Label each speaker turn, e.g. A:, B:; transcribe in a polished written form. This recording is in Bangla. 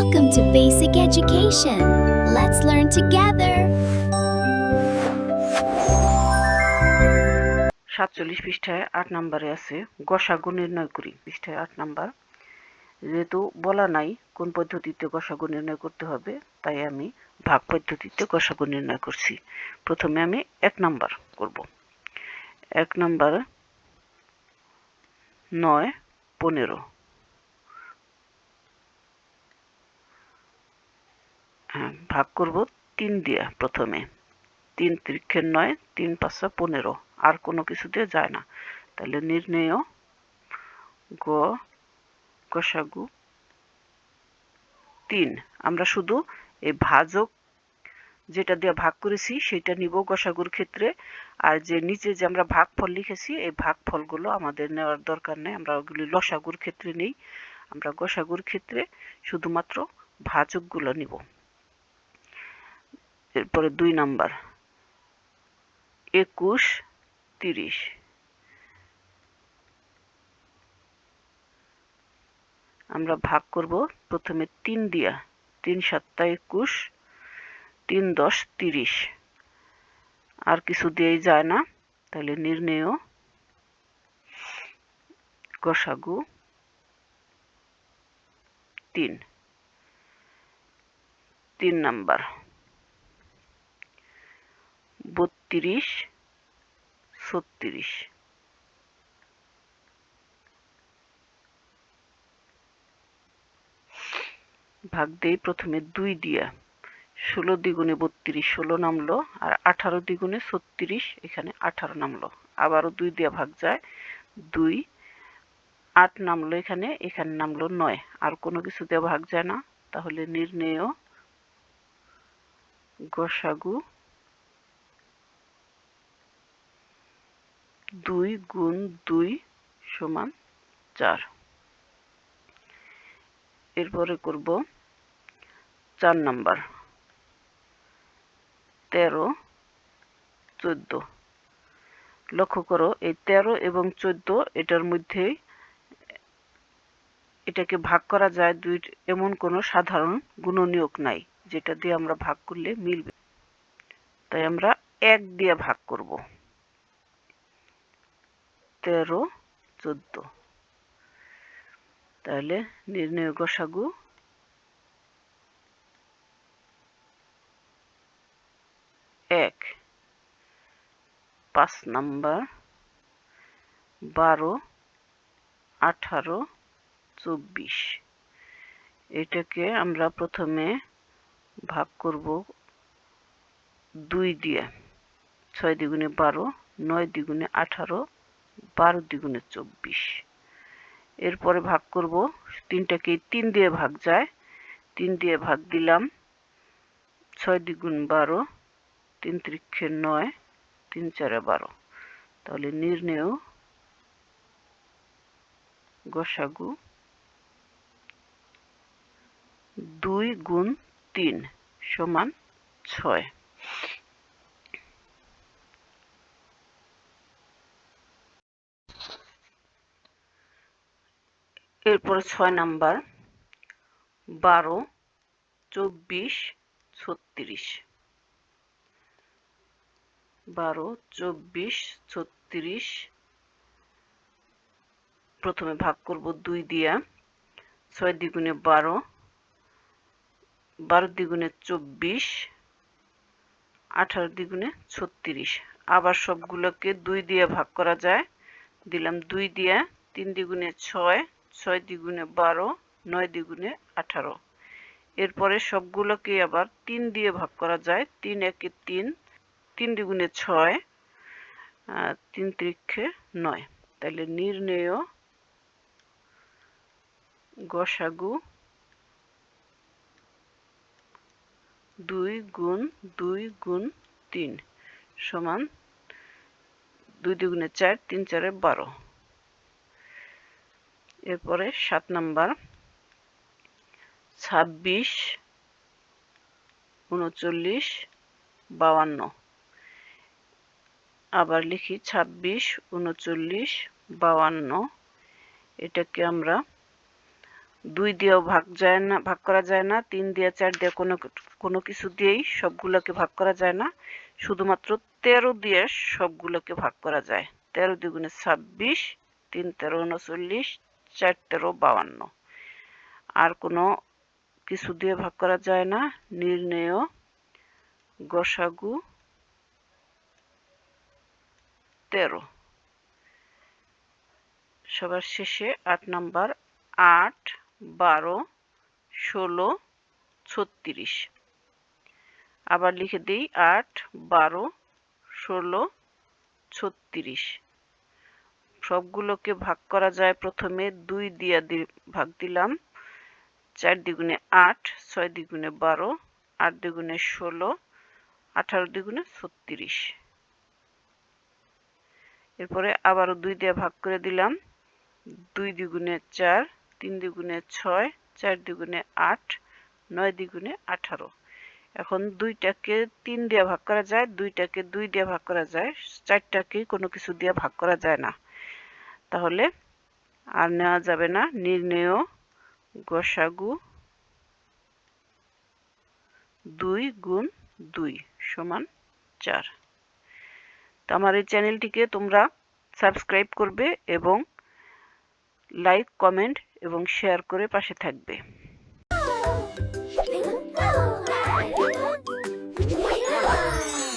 A: Welcome to Basic Education. Let's learn together.
B: 47 পৃষ্ঠায় 8 নম্বরে আছে গসাগু নির্ণয় করি। পৃষ্ঠায় 8 নাম্বার। যেহেতু বলা নাই কোন পদ্ধতিতে গসাগু নির্ণয় করতে হবে, তাই আমি ভাগ পদ্ধতিতে গসাগু নির্ণয় করছি। প্রথমে আমি 1 নাম্বার করব। 1 নাম্বার 9 15 ভাগ করব 3 দিয়ে। প্রথমে 3 × 9 3 × 5 = 15, আর কোনো কিছু দিয়ে যায় না। তাহলে নির্ণেয় গসাগু 3। আমরা শুধু এই ভাজক যেটা দিয়ে ভাগ করেছি সেটা নিব গসাগুর ক্ষেত্রে, আর যে নিচে যে আমরা ভাগফল লিখেছি এই ভাগফলগুলো আমাদের নেওয়ার দরকার নেই, আমরা ওগুলি লসাগুর ক্ষেত্রে নেই। আমরা গসাগুর ক্ষেত্রে শুধুমাত্র ভাজকগুলো নিব। এরপরে 2 নাম্বার 21 30। আমরা ভাগ করব প্রথমে 3 দিয়া। 3 × 7 = 21, 3 × 10 = 30, আর কিছু দিয়েই যায় না। তাহলে নির্ণেয় গসাগু 3। 3 নাম্বার 32 36। ভাগ দেই প্রথমে 2 দিয়া। 16 দ্বিগুণে 32, 16 নামলো, আর 18 দ্বিগুণে 36, এখানে 18 নামলো। আবারও 2 দিয়ে ভাগ যায়, 2 8 নামলো, এখানে নামলো 9, আর কোনো কিছু দিয়ে ভাগ যায় না। তাহলে নির্ণেয় গসাগু 2 × 2 = 4। এরপরে করব 4 নাম্বার 13 14। লক্ষ্য করো এই 13 এবং 14 এটার মধ্যে এটাকে ভাগ করা যায় 2, এমন কোনো সাধারণ গুণনীয়ক নাই যেটা দিয়ে আমরা ভাগ করলে মিলবে। তাই আমরা 1 দিয়ে ভাগ করব। 13 14। তাহলে নির্ণেয় গসাগু 1। 5 নাম্বার 12 18 24। এটাকে আমরা প্রথমে ভাগ করব 2 দিয়ে। 6 দ্বিগুণে 12, 9 দ্বিগুণে 18, 12 দ্বিগুণে 24। এরপরে ভাগ করব 3টাকে 3 দিয়ে ভাগ যায়, 3 দিয়ে ভাগ দিলাম। 6 দ্বিগুণ 12, 3 × 9, 3 × 4 = 12। তাহলে নির্ণেয় গসাগু 2 × 3 = 6। এরপরে 6 নাম্বার 12 24 36। 12 24 36 প্রথমে ভাগ করব 2 দিয়া। 6 দ্বিগুণে 12, 12 দ্বিগুণে 24, 18 দ্বিগুণে 36। আবার সবগুলোকে 2 দিয়ে ভাগ করা যায়, দিলাম 2 দিয়া। 3 দ্বিগুণে 6, 6 দ্বিগুণে 12, 9 দ্বিগুণে 18। এরপরে সবগুলোকে আবার 3 দিয়ে ভাগ করা যায়, 3 × 1 = 3, 3 দ্বিগুণে 6, 3 × 9। তাহলে নির্ণেয় গসাগু 2 × 2 × 3 = 2 দ্বিগুণে 4, 3 × 4 = 12। এরপরে 7 নাম্বার 26 39 52। আবার লিখি 26 39 52। এটাকে আমরা 2 দিয়েও ভাগ করা যায় না, 3 দিয়ে 4 দিয়ে কোনো কিছু দিয়েই সবগুলোকে ভাগ করা যায় না, শুধুমাত্র 13 দিয়ে সবগুলোকে ভাগ করা যায়। 13 দ্বিগুণে 26, 3 13 39, 4 13 52। আর কোনো কিছু দিয়ে ভাগ করা যায় না। নির্ণেয় গসাগু 13। সবার শেষে 8 নাম্বার, 8 12 16 36। আবার লিখে দিই 8 12 16 36। সবগুলোকে ভাগ করা যায় প্রথমে 2 দিয়ে ভাগ দিলাম। 4 দ্বিগুণে 8, 6 দ্বিগুণে 12, 8 দ্বিগুণে 16, 18 দ্বিগুণে 36। এরপরে আবারও 2 দিয়ে ভাগ করে দিলাম। 2 দ্বিগুণে 4, 3 দ্বিগুণে 6, 4 দ্বিগুণে 8, 9 দ্বিগুণে 18। এখন 2টাকে 3 দিয়ে ভাগ করা যায়, 2টাকে 2 দিয়ে ভাগ করা যায়, 4টাকে কোনো কিছু দিয়ে ভাগ করা যায় না। তাহলে আর নেওয়া যাবে না। নির্ণেয় গসাগু 2 গুণ 2 সমান 4। তো আমার এই চ্যানেলটিকে তোমরা সাবস্ক্রাইব করবে এবং লাইক, কমেন্ট এবং শেয়ার করে পাশে থাকবে।
A: Oh,